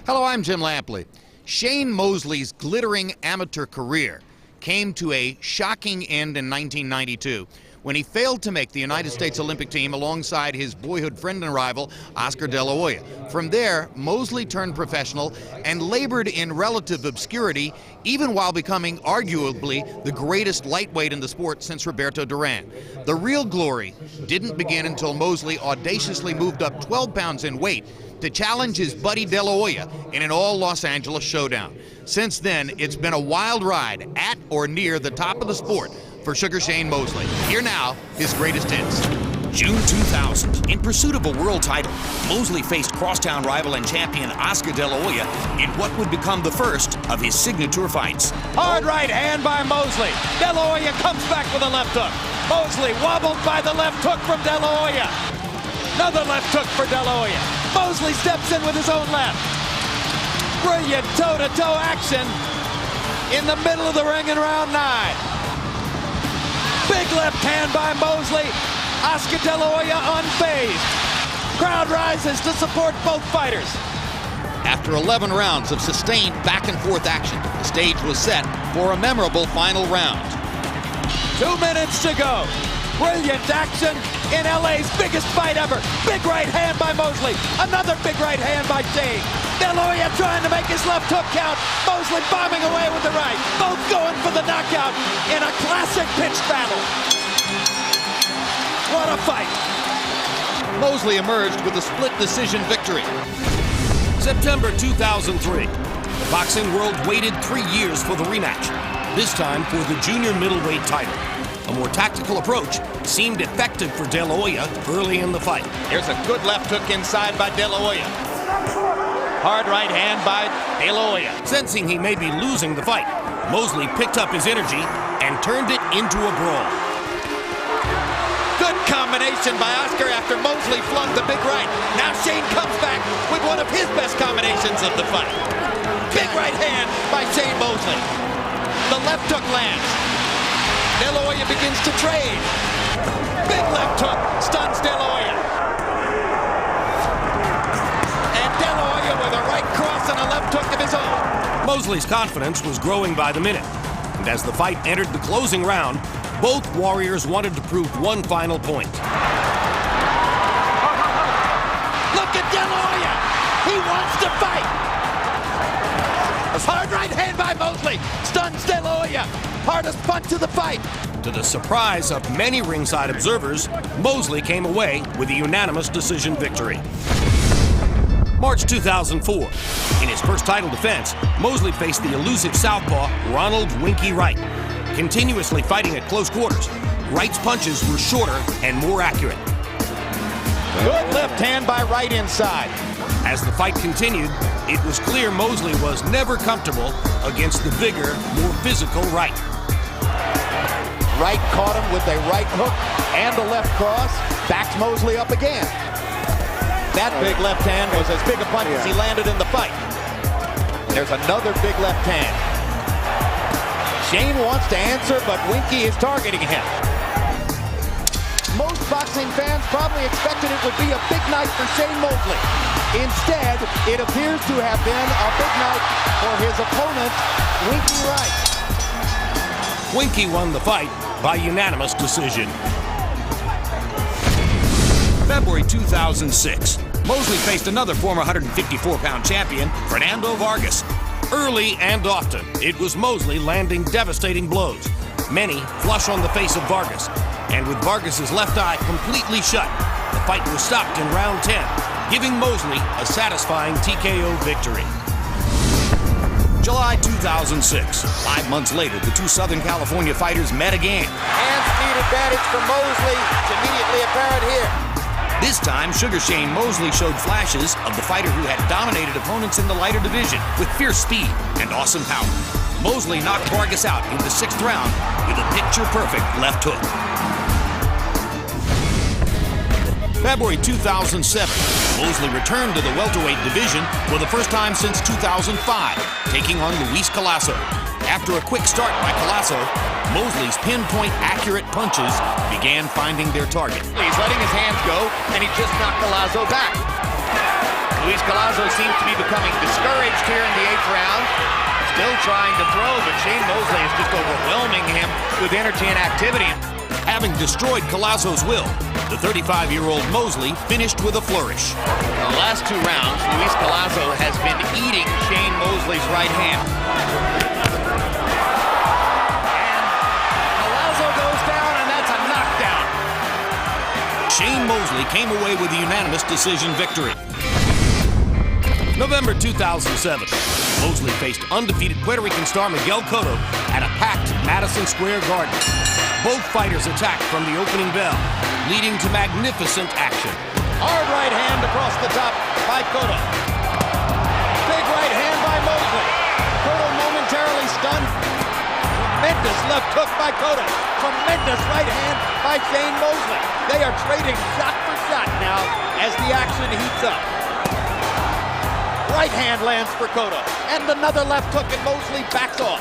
Hello, I'm Jim Lampley. Shane Mosley's glittering amateur career came to a shocking end in 1992 when he failed to make the United States Olympic team alongside his boyhood friend and rival, Oscar De La Hoya. From there, Mosley turned professional and labored in relative obscurity, even while becoming arguably the greatest lightweight in the sport since Roberto Duran. The real glory didn't begin until Mosley audaciously moved up 12 pounds in weight to challenge his buddy De La Hoya in an all-Los Angeles showdown. Since then, it's been a wild ride at or near the top of the sport for Sugar Shane Mosley. Here now, his greatest hits. June 2000, in pursuit of a world title, Mosley faced crosstown rival and champion Oscar De La Hoya in what would become the first of his signature fights. Hard right hand by Mosley. De La Hoya comes back with a left hook. Mosley wobbled by the left hook from De La Hoya. Another left hook for De La Hoya. Mosley steps in with his own left. Brilliant toe-to-toe action in the middle of the ring in round 9. Big left hand by Mosley. Oscar De La Hoya unfazed. Crowd rises to support both fighters. After 11 rounds of sustained back-and-forth action, the stage was set for a memorable final round. 2 minutes to go. Brilliant action in LA's biggest fight ever. Big right hand by Mosley. Another big right hand by Shane. De La Hoya trying to make his left hook count. Mosley bombing away with the right. Both going for the knockout in a classic pitched battle. What a fight. Mosley emerged with a split decision victory. September 2003. The boxing world waited 3 years for the rematch, this time for the junior middleweight title. A more tactical approach seemed effective for De La Hoya early in the fight. Here's a good left hook inside by De La Hoya. Hard right hand by De La Hoya. Sensing he may be losing the fight, Mosley picked up his energy and turned it into a brawl. Good combination by Oscar after Mosley flung the big right. Now Shane comes back with one of his best combinations of the fight. Big right hand by Shane Mosley. The left hook lands. De La Hoya begins to trade. Big left hook stuns De La Hoya. And De La Hoya with a right cross and a left hook of his own. Mosley's confidence was growing by the minute, and as the fight entered the closing round, both warriors wanted to prove one final point. Look at De La Hoya. He wants to fight. A hard right hand by Mosley stuns De La Hoya. Hardest punch of the fight. To the surprise of many ringside observers, Mosley came away with a unanimous decision victory. March 2004. In his first title defense, Mosley faced the elusive southpaw Ronald Winky Wright. Continuously fighting at close quarters, Wright's punches were shorter and more accurate. Good left hand by Wright inside. As the fight continued, it was clear Mosley was never comfortable against the bigger, more physical Wright. Wright caught him with a right hook and a left cross. Backs Mosley up again. That big left hand was as big a punch as he landed in the fight. There's another big left hand. Shane wants to answer, but Winky is targeting him. Most boxing fans probably expected it would be a big night for Shane Mosley. Instead, it appears to have been a big night for his opponent, Winky Wright. Winky won the fight by unanimous decision. February 2006. Mosley faced another former 154-pound champion, Fernando Vargas. Early and often, it was Mosley landing devastating blows, many flush on the face of Vargas. And with Vargas's left eye completely shut, the fight was stopped in round 10, giving Mosley a satisfying TKO victory. July 2006. 5 months later, the two Southern California fighters met again. Hand speed advantage for Mosley. It's immediately apparent here. This time, Sugar Shane Mosley showed flashes of the fighter who had dominated opponents in the lighter division with fierce speed and awesome power. Mosley knocked Vargas out in the 6th round with a picture-perfect left hook. February 2007, Mosley returned to the welterweight division for the first time since 2005, taking on Luis Colasso. After a quick start by Colasso, Mosley's pinpoint accurate punches began finding their target. He's letting his hands go, and he just knocked Colasso back. Luis Collazo seems to be becoming discouraged here in the 8th round. Still trying to throw, but Shane Mosley is just overwhelming him with energy and activity. Having destroyed Collazo's will, the 35-year-old Mosley finished with a flourish. In the last 2 rounds, Luis Collazo has been eating Shane Mosley's right hand. And Collazo goes down, and that's a knockdown. Shane Mosley came away with a unanimous decision victory. November 2007, Mosley faced undefeated Puerto Rican star Miguel Cotto at a packed Madison Square Garden. Both fighters attacked from the opening bell, leading to magnificent action. Hard right hand across the top by Cotto. Big right hand by Mosley. Cotto momentarily stunned. Tremendous left hook by Cotto. Tremendous right hand by Shane Mosley. They are trading shot for shot now as the action heats up. Right hand lands for Cotto. And another left hook, and Mosley backs off.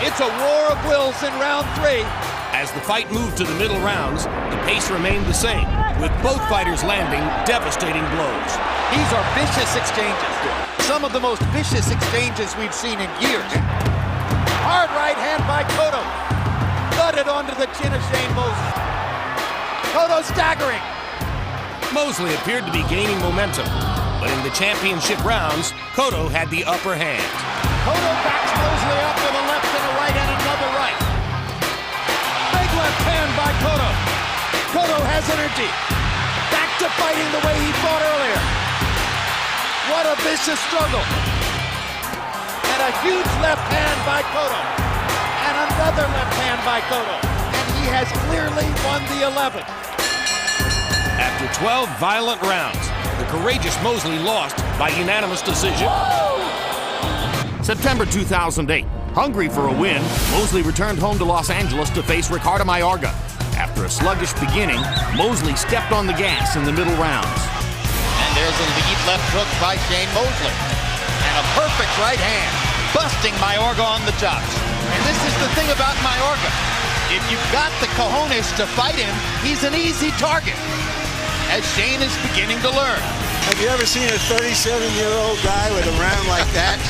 It's a war of wills in round 3. As the fight moved to the middle rounds, the pace remained the same, with both fighters landing devastating blows. These are vicious exchanges. Some of the most vicious exchanges we've seen in years. Hard right hand by Cotto. Thudded onto the chin of Shane Mosley. Cotto staggering. Mosley appeared to be gaining momentum, but in the championship rounds, Cotto had the upper hand. Cotto backs Mosley up with a left and a right and another right. Big left hand by Cotto. Cotto has energy. Back to fighting the way he fought earlier. What a vicious struggle. And a huge left hand by Cotto. And another left hand by Cotto. And he has clearly won the 11th. After 12 violent rounds, the courageous Mosley lost by unanimous decision. September 2008. Hungry for a win, Mosley returned home to Los Angeles to face Ricardo Mayorga. After a sluggish beginning, Mosley stepped on the gas in the middle rounds. And there's a lead left hook by Shane Mosley. And a perfect right hand, busting Mayorga on the chops. And this is the thing about Mayorga. If you've got the cojones to fight him, he's an easy target. As Shane is beginning to learn. Have you ever seen a 37-year-old guy with a round like that?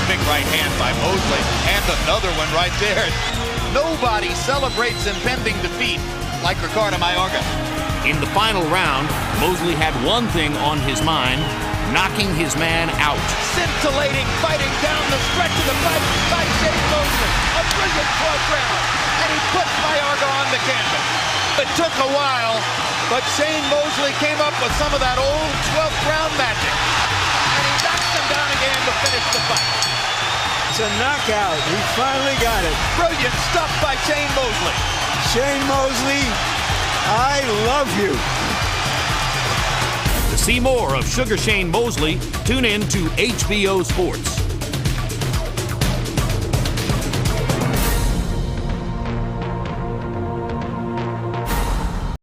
Big right hand by Mosley, and another one right there. Nobody celebrates impending defeat like Ricardo Mayorga. In the final round, Mosley had one thing on his mind, knocking his man out. Scintillating fighting down the stretch of the fight by Shane Mosley. A brilliant 12th round, and he puts Mayorga on the canvas. It took a while, but Shane Mosley came up with some of that old 12th round magic. And he knocks him down again to finish the fight. It's a knockout. He finally got it. Brilliant stuff by Shane Mosley. Shane Mosley, I love you. To see more of Sugar Shane Mosley, tune in to HBO Sports.